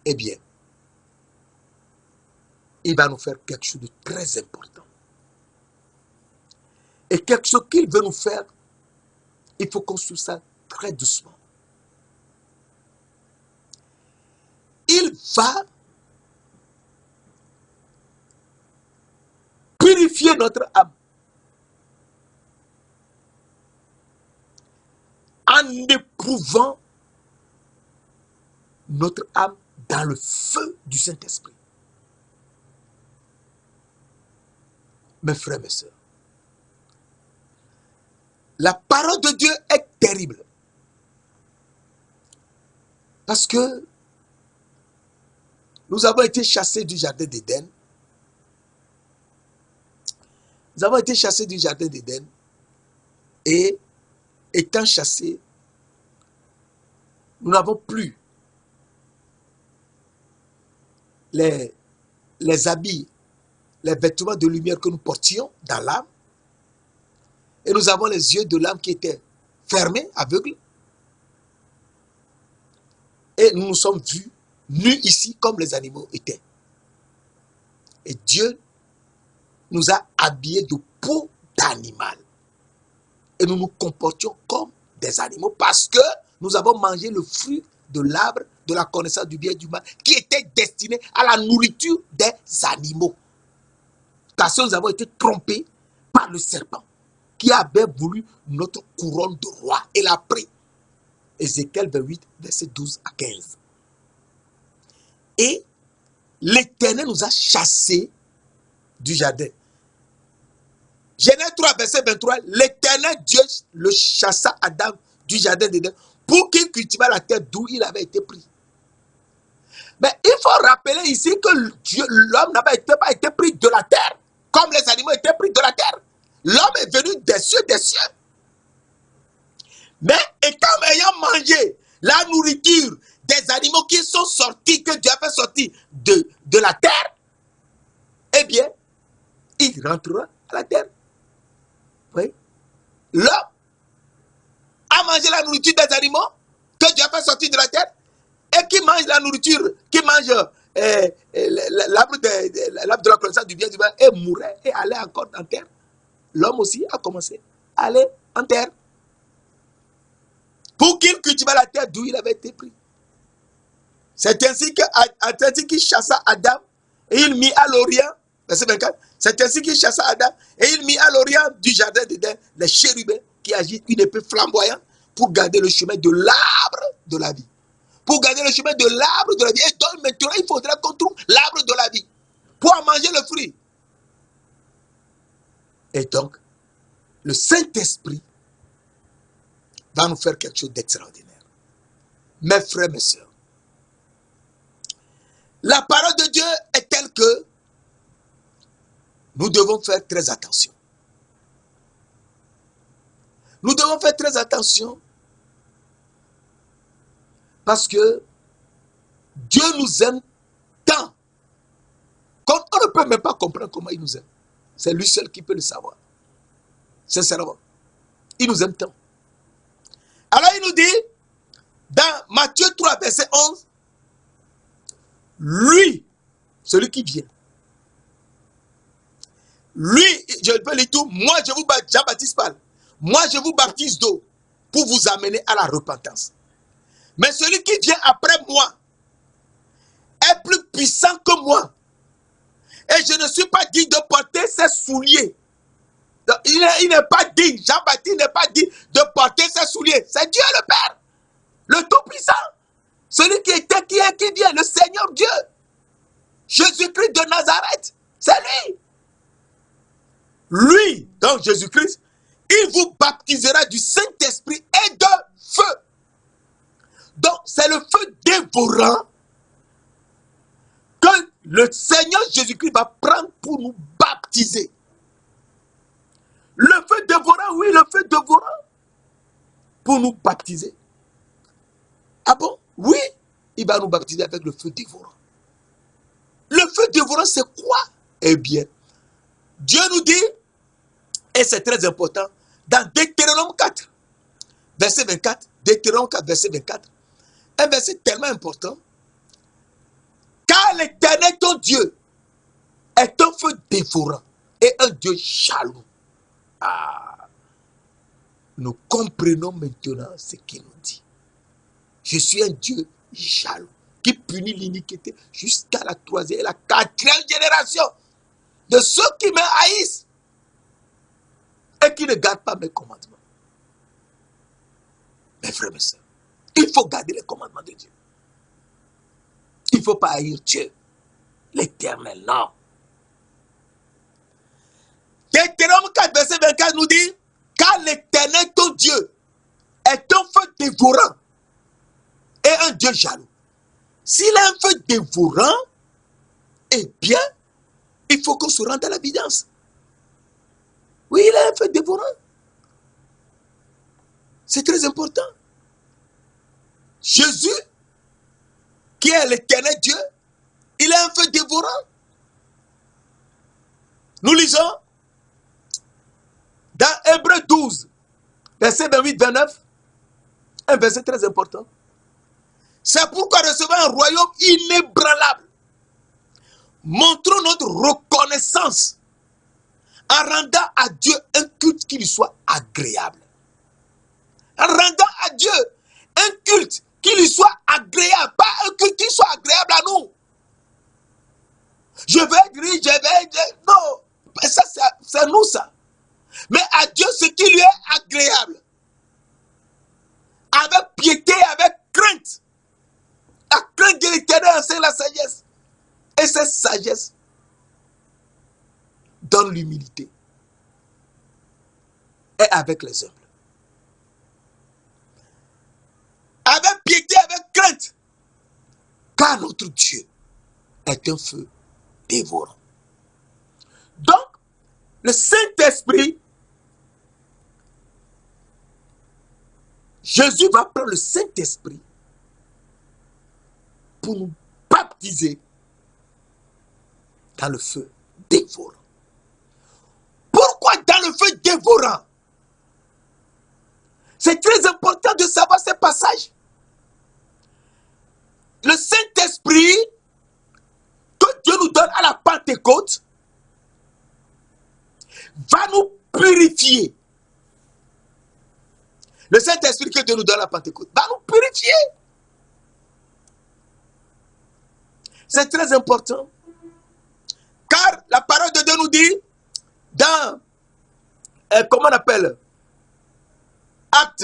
eh bien, il va nous faire quelque chose de très important. Et quelque chose qu'il veut nous faire, il faut qu'on suive ça très doucement. Il va purifier notre âme en éprouvant notre âme dans le feu du Saint-Esprit. Mes frères, mes sœurs, la parole de Dieu est terrible. Parce que Nous avons été chassés du jardin d'Éden. Nous avons été chassés du jardin d'Éden. Et étant chassés, nous n'avons plus les habits, les vêtements de lumière que nous portions dans l'âme. Et nous avons les yeux de l'âme qui étaient fermés, aveugles. Et nous nous sommes vus nus ici comme les animaux étaient. Et Dieu nous a habillés de peau d'animal. Et nous nous comportions comme des animaux parce que nous avons mangé le fruit de l'arbre de la connaissance du bien et du mal qui était destiné à la nourriture des animaux. Parce que nous avons été trompés par le serpent qui avait voulu notre couronne de roi et l'a pris. Ézéchiel 28, verset 12 à 15. Et l'Éternel nous a chassés du jardin. Genèse 3, verset 23, l'Éternel Dieu le chassa Adam du jardin d'Éden pour qu'il cultivât la terre d'où il avait été pris. Mais il faut rappeler ici que l'homme n'avait pas été pris de la terre, comme les animaux étaient pris de la terre. L'homme est venu des cieux, des cieux. Mais ayant mangé la nourriture des animaux qui sont sortis, que Dieu a fait sortir de la terre, eh bien, il rentrera à la terre. Oui. L'homme a mangé la nourriture des animaux que Dieu a fait sortir de la terre et qui mange la nourriture, qui mange l'arbre de la connaissance du bien et du mal et mourait et allait encore en terre. L'homme aussi a commencé à aller en terre pour qu'il cultivât la terre d'où il avait été pris. C'est ainsi qu'il chassa Adam et il mit à l'orient, verset 24, c'est ainsi qu'il chassa Adam et il mit à l'orient du jardin d'Éden les chérubins qui agitent une épée flamboyante pour garder le chemin de l'arbre de la vie. Pour garder le chemin de l'arbre de la vie. Et donc maintenant, il faudra qu'on trouve l'arbre de la vie pour en manger le fruit. Et donc, le Saint-Esprit va nous faire quelque chose d'extraordinaire. Mes frères, mes sœurs, la parole de Dieu est telle que nous devons faire très attention. Nous devons faire très attention parce que Dieu nous aime tant qu'on ne peut même pas comprendre comment il nous aime. C'est lui seul qui peut le savoir. Sincèrement. Il nous aime tant. Alors il nous dit, dans Matthieu 3, verset 11, lui, celui qui vient, lui, je peux lire tout, moi je vous baptise, Jean-Baptiste parle, moi je vous baptise d'eau pour vous amener à la repentance. Mais celui qui vient après moi est plus puissant que moi. Et je ne suis pas digne de porter ses souliers. Donc, il n'est pas digne, Jean-Baptiste n'est pas digne de porter ses souliers. C'est Dieu le Père, le Tout-Puissant. Celui qui était, qui est, qui vient, le Seigneur Dieu. Jésus-Christ de Nazareth, c'est lui. Lui, donc Jésus-Christ, il vous baptisera du Saint-Esprit et de feu. Donc, c'est le feu dévorant que le Seigneur Jésus-Christ va prendre pour nous baptiser. Le feu dévorant, oui, le feu dévorant, pour nous baptiser. Ah bon? Oui, il va nous baptiser avec le feu dévorant. Le feu dévorant, c'est quoi? Eh bien, Dieu nous dit, et c'est très important, dans Deutéronome 4, verset 24, Deutéronome 4, verset 24, un verset tellement important, car l'Éternel, ton Dieu, est un feu dévorant et un Dieu jaloux. Ah, nous comprenons maintenant ce qu'il nous dit. Je suis un Dieu jaloux qui punit l'iniquité jusqu'à la 3e et la 4e génération de ceux qui me haïssent et qui ne gardent pas mes commandements. Mes frères, mes sœurs, il faut garder les commandements de Dieu. Il ne faut pas haïr Dieu, l'Éternel, non. Deutéronome 4, verset 24 nous dit, car l'Éternel, ton Dieu, est un feu dévorant et un Dieu jaloux. S'il est un feu dévorant, eh bien, il faut qu'on se rende à l'évidence. Oui, il a un feu dévorant. C'est très important. Jésus, qui est l'éternel Dieu, il a un feu dévorant. Nous lisons dans Hébreux 12, verset 28-29, un verset très important. C'est pourquoi recevons un royaume inébranlable. Montrons notre reconnaissance en rendant à Dieu un culte qui lui soit agréable. En rendant à Dieu un culte qui lui soit agréable, pas un culte qui soit agréable à nous. Je vais être riche, non, ça c'est nous ça. Mais à Dieu ce qui lui est agréable. Avec piété, avec crainte. La crainte de l'Éternel enseigne la sagesse. Et cette sagesse donne l'humilité. Et avec les humbles. Avec piété, avec crainte. Car notre Dieu est un feu dévorant. Donc, le Saint-Esprit, Jésus va prendre le Saint-Esprit pour nous baptiser dans le feu dévorant. Pourquoi dans le feu dévorant? C'est très important de savoir ces passages. Le Saint-Esprit que Dieu nous donne à la Pentecôte va nous purifier. Le Saint-Esprit que Dieu nous donne à la Pentecôte va nous purifier. C'est très important. Car la parole de Dieu nous dit dans, comment on appelle, Acte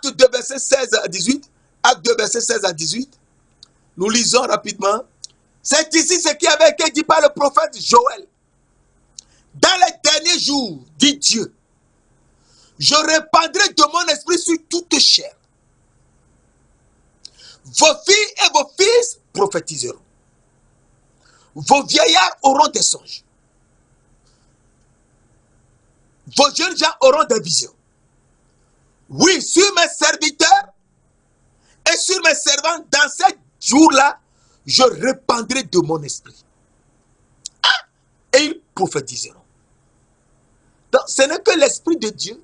2, verset 16 à 18, Acte 2, verset 16 à 18, nous lisons rapidement. C'est ici ce qui avait été dit par le prophète Joël. Dans les derniers jours, dit Dieu, je répandrai de mon esprit sur toute chair. Vos filles et vos fils prophétiseront. Vos vieillards auront des songes. Vos jeunes gens auront des visions. Oui, sur mes serviteurs et sur mes servants, dans ces jours-là, je répandrai de mon esprit. Ah, et ils prophétiseront. Donc, ce n'est que l'Esprit de Dieu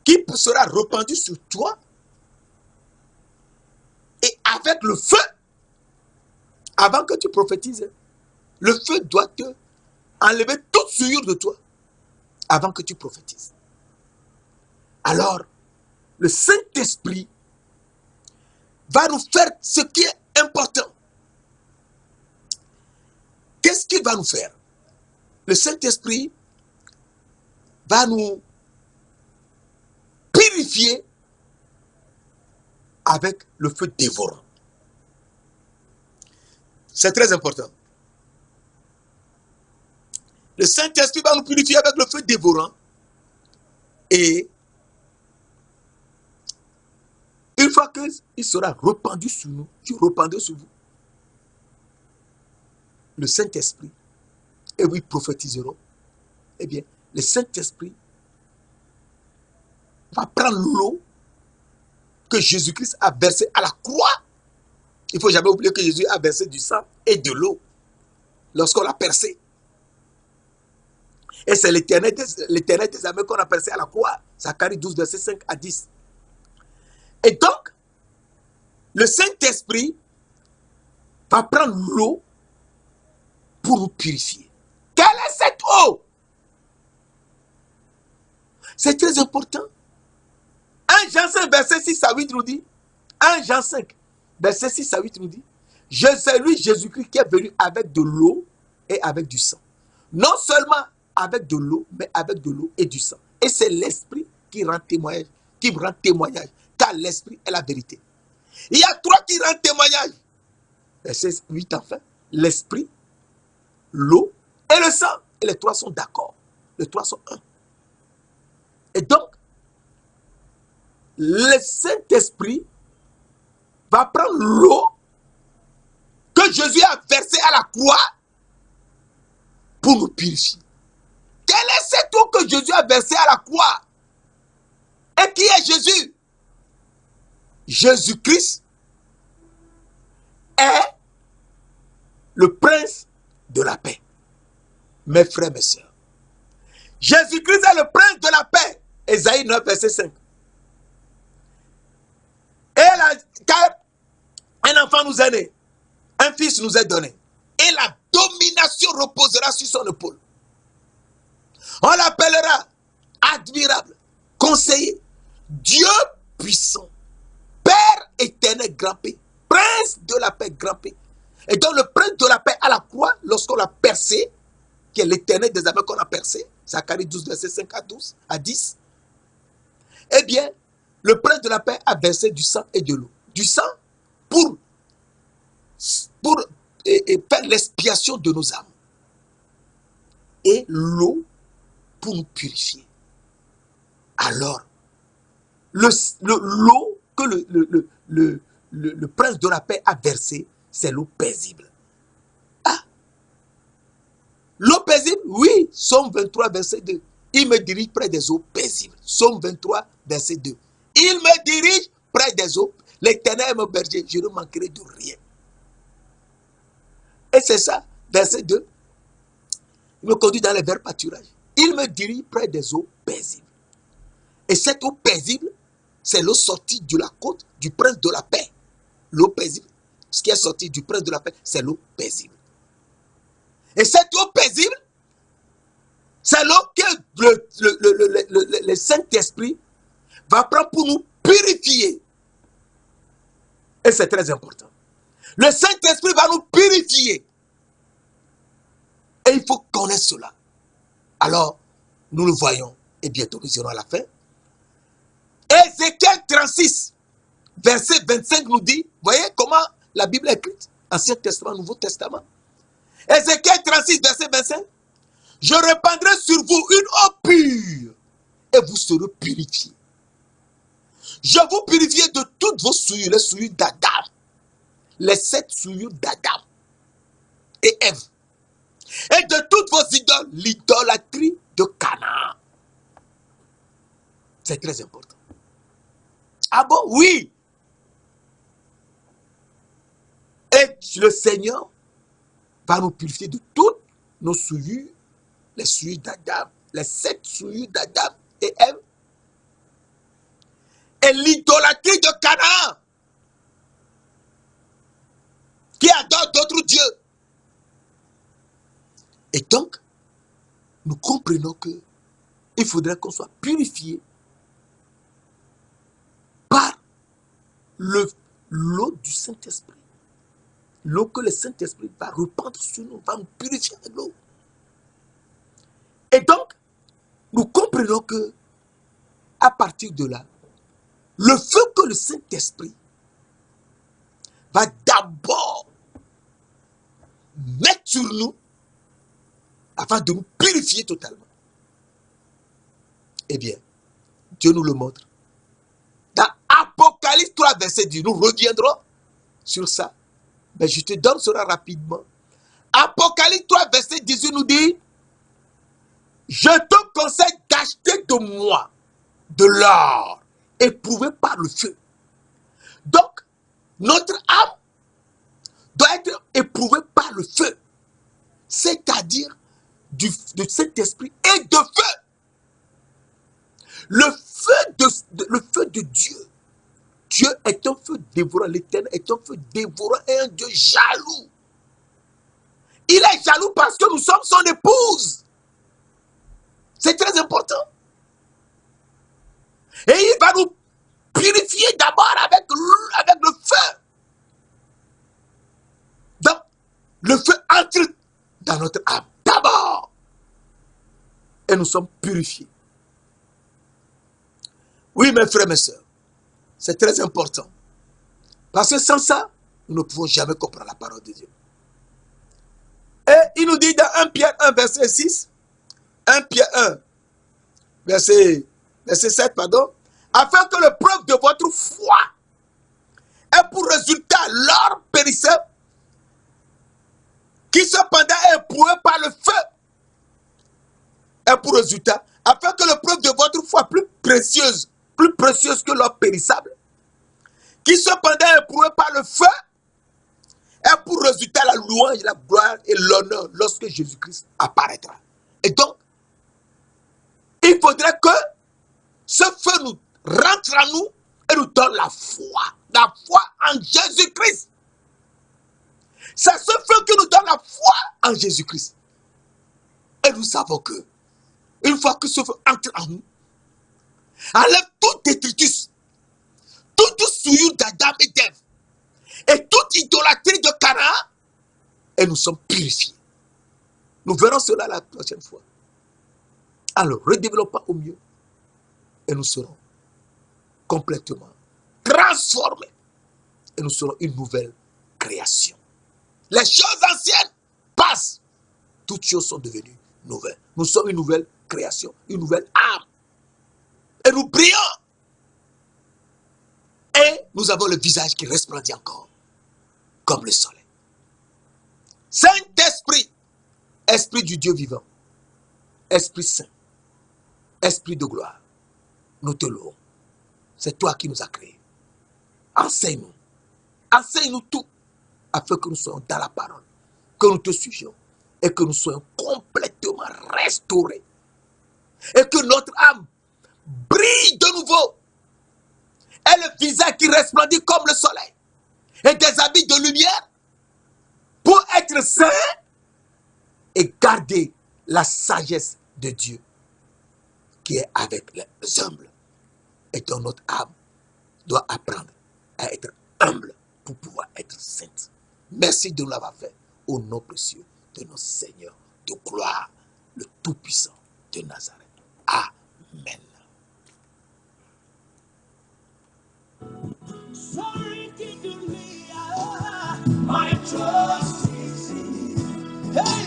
qui sera répandu sur toi et avec le feu, avant que tu prophétises, le feu doit te enlever toute souillure de toi avant que tu prophétises. Alors, le Saint-Esprit va nous faire ce qui est important. Qu'est-ce qu'il va nous faire? Le Saint-Esprit va nous purifier avec le feu dévorant. C'est très important. Le Saint-Esprit va nous purifier avec le feu dévorant. Et une fois qu'il sera répandu sur nous, je répandrai sur vous le Saint-Esprit, et vous prophétiseront. Eh bien, le Saint-Esprit va prendre l'eau que Jésus-Christ a versée à la croix. Il ne faut jamais oublier que Jésus a versé du sang et de l'eau lorsqu'on l'a percé. Et c'est l'éternel des armées qu'on a percé à la croix. Zacharie 12, verset 5 à 10. Et donc, le Saint-Esprit va prendre l'eau pour nous purifier. Quelle est cette eau? C'est très important. 1 Jean 5, verset 6 à 8 nous dit, 1 Jean 5, verset 6 à 8 nous dit, c'est lui, Jésus-Christ, qui est venu avec de l'eau et avec du sang. Non seulement avec de l'eau, mais avec de l'eau et du sang. Et c'est l'Esprit qui rend témoignage, car l'Esprit est la vérité. Il y a trois qui rendent témoignage. Verset 8 enfin, l'Esprit, l'eau et le sang. Et les trois sont d'accord. Les trois sont un. Et donc, le Saint-Esprit va prendre l'eau que Jésus a versé à la croix pour nous purifier. Quelle est cette eau que Jésus a versée à la croix? Et qui est Jésus? Jésus-Christ est le prince de la paix. Mes frères, mes sœurs. Jésus-Christ est le prince de la paix. Ésaïe 9, verset 5. Car un enfant nous est né, un fils nous est donné, et la domination reposera sur son épaule. On l'appellera admirable, conseiller, Dieu puissant, Père éternel, grand paix, prince de la paix, grand paix. Et donc le prince de la paix à la croix, lorsqu'on l'a percé, qui est l'éternel des armées qu'on a percé, Zacharie 12, verset 5 à 10, eh bien, le prince de la paix a versé du sang et de l'eau. Du sang pour faire l'expiation de nos âmes. Et l'eau pour nous purifier. Alors, l'eau que le prince de la paix a versée, c'est l'eau paisible. Ah! L'eau paisible, oui, Psaume 23, verset 2. Il me dirige près des eaux paisibles. Psaume 23, verset 2. Il me dirige près des eaux. L'Éternel est mon berger, je ne manquerai de rien. Et c'est ça, verset 2. Il me conduit dans les verts pâturages. Il me dirige près des eaux paisibles. Et cette eau paisible, c'est l'eau sortie de la côte du prince de la paix. L'eau paisible. Ce qui est sorti du prince de la paix, c'est l'eau paisible. Et cette eau paisible, c'est l'eau que le Saint-Esprit va prendre pour nous purifier. Et c'est très important. Le Saint-Esprit va nous purifier. Et il faut connaître cela. Alors, nous le voyons. Et bientôt, nous irons à la fin. Ézéchiel 36, verset 25 nous dit, voyez comment la Bible est écrite, Ancien Testament, Nouveau Testament. Ézéchiel 36, verset 25, je répandrai sur vous une eau pure et vous serez purifiés. Je vous purifierai de toutes vos souillures, les souillures d'Adam, les 7 souillures d'Adam et Ève, et de toutes vos idoles, l'idolâtrie de Canaan. C'est très important. Ah bon? Oui. Et le Seigneur va nous purifier de toutes nos souillures, les souillures d'Adam, les 7 souillures d'Adam et Ève, et l'idolâtrie de Canaan, qui adore d'autres dieux. Et donc, nous comprenons que il faudrait qu'on soit purifié par l'eau du Saint-Esprit. L'eau que le Saint-Esprit va répandre sur nous, va nous purifier avec l'eau. Et donc, nous comprenons que, à partir de là, le feu que le Saint-Esprit va d'abord mettre sur nous, afin de nous purifier totalement. Eh bien, Dieu nous le montre. Dans Apocalypse 3, verset 10, nous reviendrons sur ça. Mais je te donne cela rapidement. Apocalypse 3, verset 18 nous dit, je te conseille d'acheter de moi de l'or éprouvé par le feu. Donc, notre âme doit être éprouvée par le feu. C'est-à-dire du Saint-Esprit et de feu. Le feu de Dieu. Dieu est un feu dévorant. L'Éternel est un feu dévorant et un Dieu jaloux. Il est jaloux parce que nous sommes son épouse. C'est très important. Et il va nous purifier d'abord avec le feu. Donc, le feu entre dans notre âme. D'abord. Et nous sommes purifiés. Oui, mes frères, mes sœurs. C'est très important. Parce que sans ça, nous ne pouvons jamais comprendre la parole de Dieu. Et il nous dit dans 1 Pierre 1, verset 6, 1 Pierre 1, verset 7, pardon, afin que le preuve de votre foi ait pour résultat l'or périssable cependant est éprouvé par le feu, et pour résultat, afin que l'épreuve de votre foi plus précieuse que l'or périssable, qui cependant est éprouvé par le feu, et pour résultat la louange, la gloire et l'honneur lorsque Jésus-Christ apparaîtra. Et donc, il faudrait que ce feu nous rentre en nous et nous donne la foi en Jésus-Christ. C'est ce feu qui nous donne la foi en Jésus-Christ. Et nous savons que, une fois que ce feu entre en nous, enlève tout détritus, toute souillure d'Adam et d'Ève, et toute idolâtrie de Canaan, et nous sommes purifiés. Nous verrons cela la prochaine fois. Alors, redéveloppons au mieux, et nous serons complètement transformés, et nous serons une nouvelle création. Les choses anciennes passent, toutes choses sont devenues nouvelles. Nous sommes une nouvelle création, une nouvelle âme, et nous brillons, et nous avons le visage qui resplendit encore, comme le soleil. Saint-Esprit, Esprit du Dieu vivant, Esprit Saint, Esprit de gloire, nous te louons. C'est toi qui nous as créés. Enseigne-nous. Enseigne-nous tout, afin que nous soyons dans la parole, que nous te suivions, et que nous soyons complètement restaurés. Et que notre âme brille de nouveau. Et le visage qui resplendit comme le soleil. Et des habits de lumière pour être saints et garder la sagesse de Dieu qui est avec les humbles. Et dont notre âme doit apprendre à être humble pour pouvoir être sainte. Merci de nous l'avoir fait au nom précieux de notre Seigneur de gloire, le Tout-Puissant de Nazareth. Amen. My trust is in